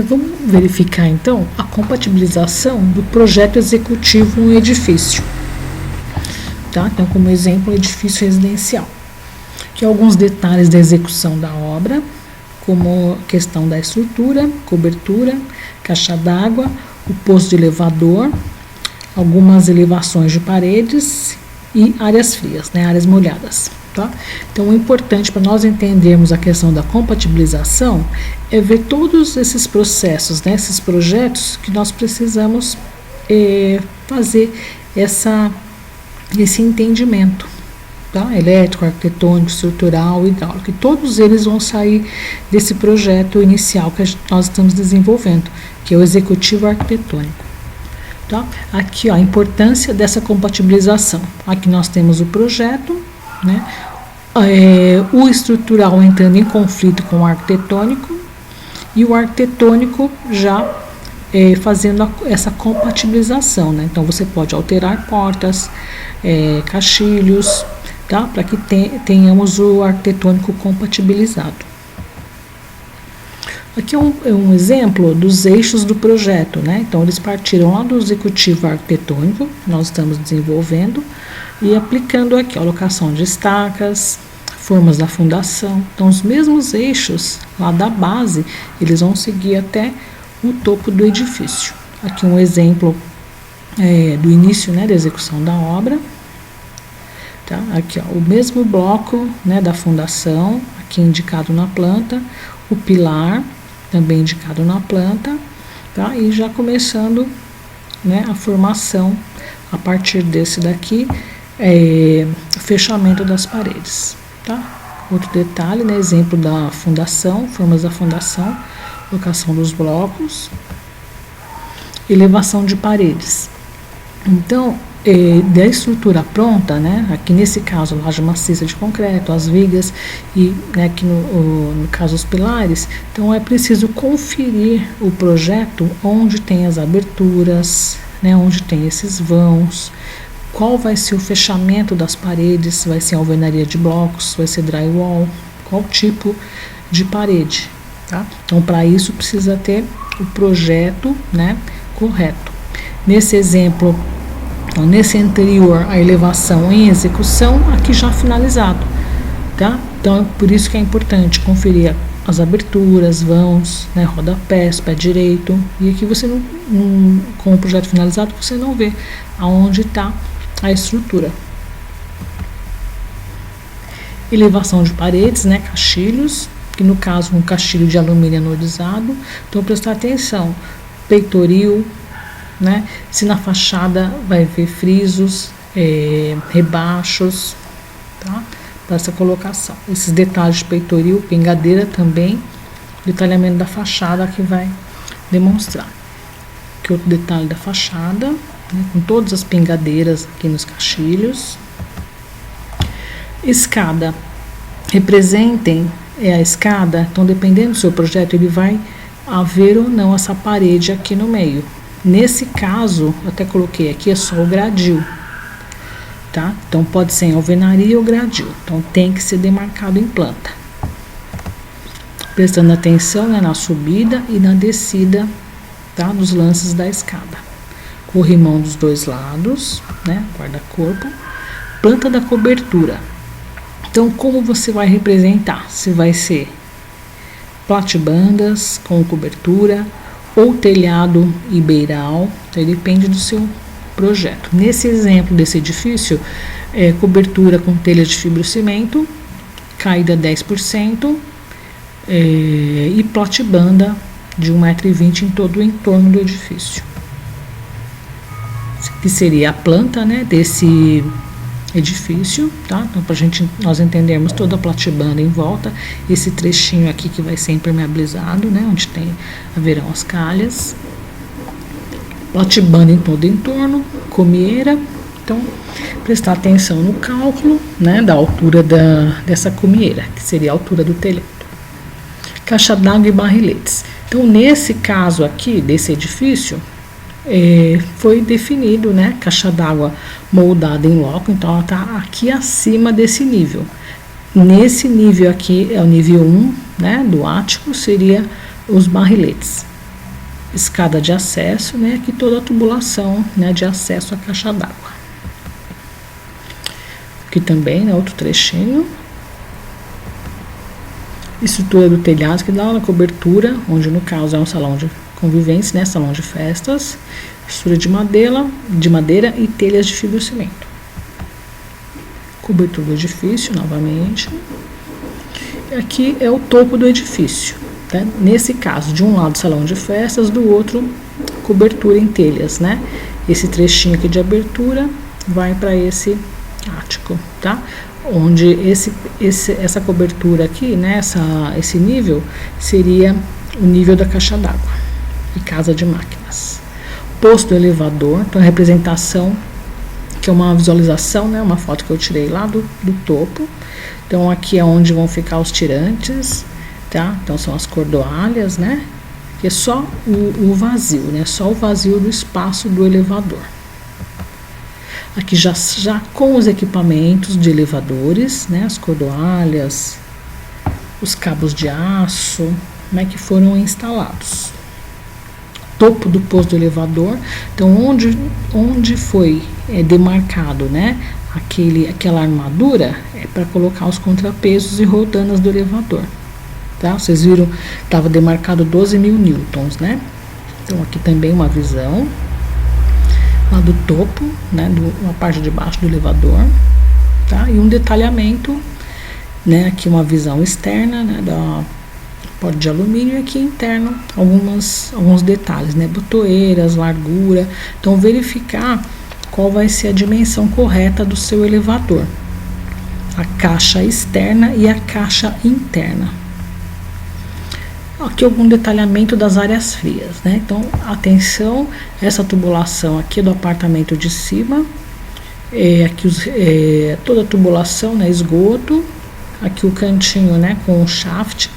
Vamos verificar então a compatibilização do projeto executivo em um edifício. Tá? Então, como exemplo, edifício residencial. Aqui alguns detalhes da execução da obra, como a questão da estrutura, cobertura, caixa d'água, o posto de elevador, algumas elevações de paredes e áreas frias, né, áreas molhadas. Tá? Então, o importante para nós entendermos a questão da compatibilização é ver todos esses processos, né, esses projetos que nós precisamos fazer esse entendimento, tá? Elétrico, arquitetônico, estrutural, hidráulico, e todos eles vão sair desse projeto inicial que nós estamos desenvolvendo, que é o executivo arquitetônico. Tá? Aqui, ó, a importância dessa compatibilização. Aqui nós temos o projeto, né? O estrutural entrando em conflito com o arquitetônico e o arquitetônico já fazendo essa compatibilização, né? Então você pode alterar portas, caixilhos, tá? Para que tenhamos o arquitetônico compatibilizado. Aqui é um exemplo dos eixos do projeto, né? Então eles partiram lá do executivo arquitetônico, que nós estamos desenvolvendo, e aplicando aqui a locação de estacas, formas da fundação. Então os mesmos eixos lá da base, eles vão seguir até o topo do edifício. Aqui um exemplo do início, né, da execução da obra. Tá? Aqui, ó, o mesmo bloco, né, da fundação, aqui indicado na planta, o pilar, também indicado na planta, tá? E já começando, né, a formação, a partir desse daqui, o fechamento das paredes. Tá? Outro detalhe, né, exemplo da fundação, formas da fundação, locação dos blocos, elevação de paredes. Então, da estrutura pronta, né, aqui nesse caso, laje maciça de concreto, as vigas e, né, aqui no caso os pilares, então é preciso conferir o projeto onde tem as aberturas, né, onde tem esses vãos, qual vai ser o fechamento das paredes, vai ser alvenaria de blocos, vai ser drywall, qual tipo de parede. Tá? Então, para isso, precisa ter o projeto, né, correto. Nesse exemplo, então, nesse anterior, a elevação em execução, aqui já finalizado. Tá? Então, é por isso que é importante conferir as aberturas, vãos, né, rodapés, pé direito. E aqui você com o projeto finalizado, você não vê aonde está a estrutura. Elevação de paredes, né, caixilhos, que no caso um caixilho de alumínio anodizado. Então prestar atenção, peitoril, né, se na fachada vai ver frisos, rebachos, tá, para essa colocação. Esses detalhes de peitoril, pingadeira também, detalhamento da fachada que vai demonstrar. Aqui outro detalhe da fachada, né, com todas as pingadeiras aqui nos caixilhos. Escada, representem a escada, então dependendo do seu projeto, ele vai haver ou não essa parede aqui no meio. Nesse caso, eu até coloquei aqui, é só o gradil, tá? Então pode ser em alvenaria ou gradil, então tem que ser demarcado em planta. Prestando atenção, né, na subida e na descida, tá, dos lances da escada. Corrimão dos dois lados, né, guarda-corpo. Planta da cobertura. Então, como você vai representar? Se vai ser platibandas com cobertura ou telhado e beiral, então, depende do seu projeto. Nesse exemplo desse edifício, cobertura com telha de fibrocimento, caída 10%, e platibanda de 1,20 m em todo o entorno do edifício. Que seria a planta, né, desse edifício, tá? Então, para nós entendermos toda a platibanda em volta, esse trechinho aqui que vai ser impermeabilizado, né, onde haverão as calhas, platibanda em todo o entorno, comieira. Então, prestar atenção no cálculo, né, da altura dessa comieira, que seria a altura do telhado. Caixa d'água e barriletes. Então, nesse caso aqui, desse edifício, foi definido, né, caixa d'água moldada em loco, então ela está aqui acima desse nível. Nesse nível aqui é o nível 1, né, do ático, seria os barriletes. escada de acesso, né? Aqui toda a tubulação, né, de acesso à caixa d'água. Aqui também, né, outro trechinho. Estrutura do telhado, que dá na cobertura, onde no caso é um salão de convivência, né, salão de festas. Estrutura de madeira e telhas de fibrocimento. Cobertura do edifício, novamente. E aqui é o topo do edifício. Tá? Nesse caso, de um lado salão de festas, do outro cobertura em telhas, né? Esse trechinho aqui de abertura vai para esse ático, tá? Onde essa cobertura aqui, né? Esse nível seria o nível da caixa d'água e casa de máquinas. Posto do elevador, então a representação, que é uma visualização, né? Uma foto que eu tirei lá do topo. Então aqui é onde vão ficar os tirantes. Tá? Então são as cordoalhas, né? Que é só o vazio, né? Só o vazio do espaço do elevador. Aqui já com os equipamentos de elevadores, né? As cordoalhas, os cabos de aço, né? Que foram instalados. Topo do posto do elevador, então onde foi demarcado, né? Aquela armadura é para colocar os contrapesos e rodanas do elevador. Tá? Vocês viram, estava demarcado 12.000 newtons, né? Então aqui também uma visão lá do topo, né? Na parte de baixo do elevador, tá? E um detalhamento, né? Aqui uma visão externa, né? Da porta de alumínio, e aqui interno alguns detalhes, né? Botoeiras, largura. Então verificar qual vai ser a dimensão correta do seu elevador, a caixa externa e a caixa interna. Aqui algum detalhamento das áreas frias, né? Então, atenção, essa tubulação aqui é do apartamento de cima, aqui toda a tubulação, né? Esgoto, aqui o cantinho, né? Com o shaft,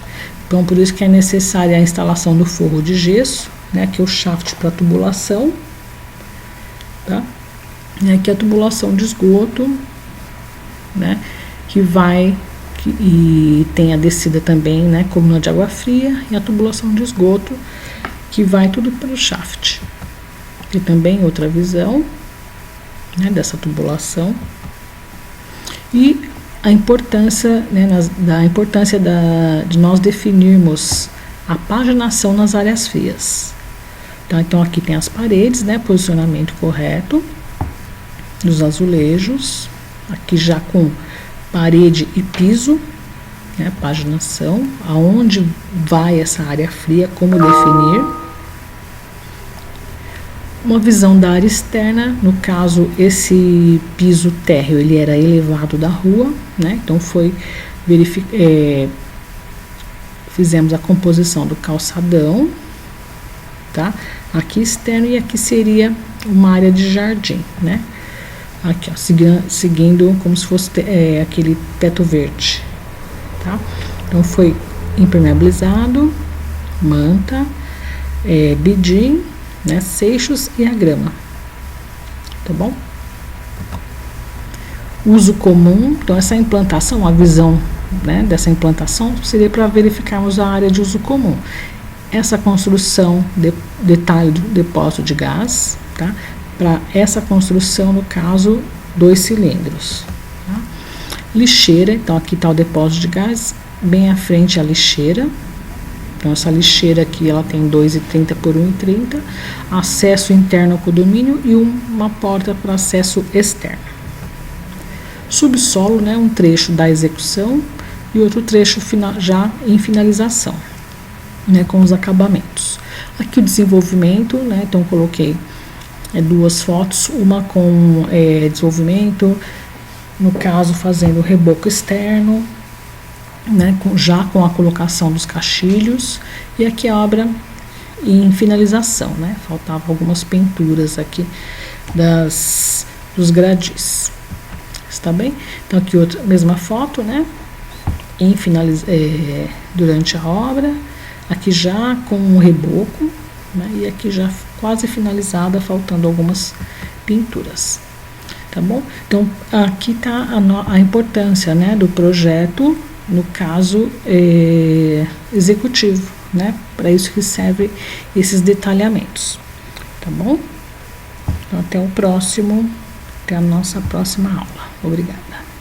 então por isso que é necessária a instalação do forro de gesso, né? Aqui o shaft para tubulação, tá? E aqui a tubulação de esgoto, né? E tem a descida também, né, coluna de água fria e a tubulação de esgoto, que vai tudo para o shaft. E também outra visão, né, dessa tubulação. E a importância, né, de nós definirmos a paginação nas áreas frias. Tá? Então aqui tem as paredes, né, posicionamento correto dos azulejos, aqui já com parede e piso, né, paginação, aonde vai essa área fria, como definir. Uma visão da área externa, no caso, esse piso térreo, ele era elevado da rua, né, então fizemos a composição do calçadão, tá, aqui externo, e aqui seria uma área de jardim, né. Aqui, ó, seguindo como se fosse aquele teto verde, tá? Então foi impermeabilizado, manta, bidim, né, seixos e a grama, tá bom? Uso comum, então essa implantação, a visão, né, dessa implantação seria para verificarmos a área de uso comum. Essa construção, detalhe do depósito de gás, tá? Para essa construção, no caso, 2 cilindros. Tá? Lixeira, então aqui está o depósito de gás, bem à frente a lixeira. Então essa lixeira aqui, ela tem 2,30 por 1,30, acesso interno ao condomínio e uma porta para acesso externo. Subsolo, né, um trecho da execução e outro trecho já em finalização, né, com os acabamentos. Aqui o desenvolvimento, né, então coloquei 2 fotos, uma com desenvolvimento, no caso fazendo o reboco externo, né, já com a colocação dos caixilhos, e aqui a obra em finalização, né, faltavam algumas pinturas aqui dos gradis, está bem? Então aqui outra mesma foto, né, durante a obra, aqui já com um reboco, né, e aqui já quase finalizada, faltando algumas pinturas, tá bom? Então aqui está a importância, né, do projeto, no caso executivo, né? Para isso que serve esses detalhamentos, tá bom? Então, até a nossa próxima aula. Obrigada.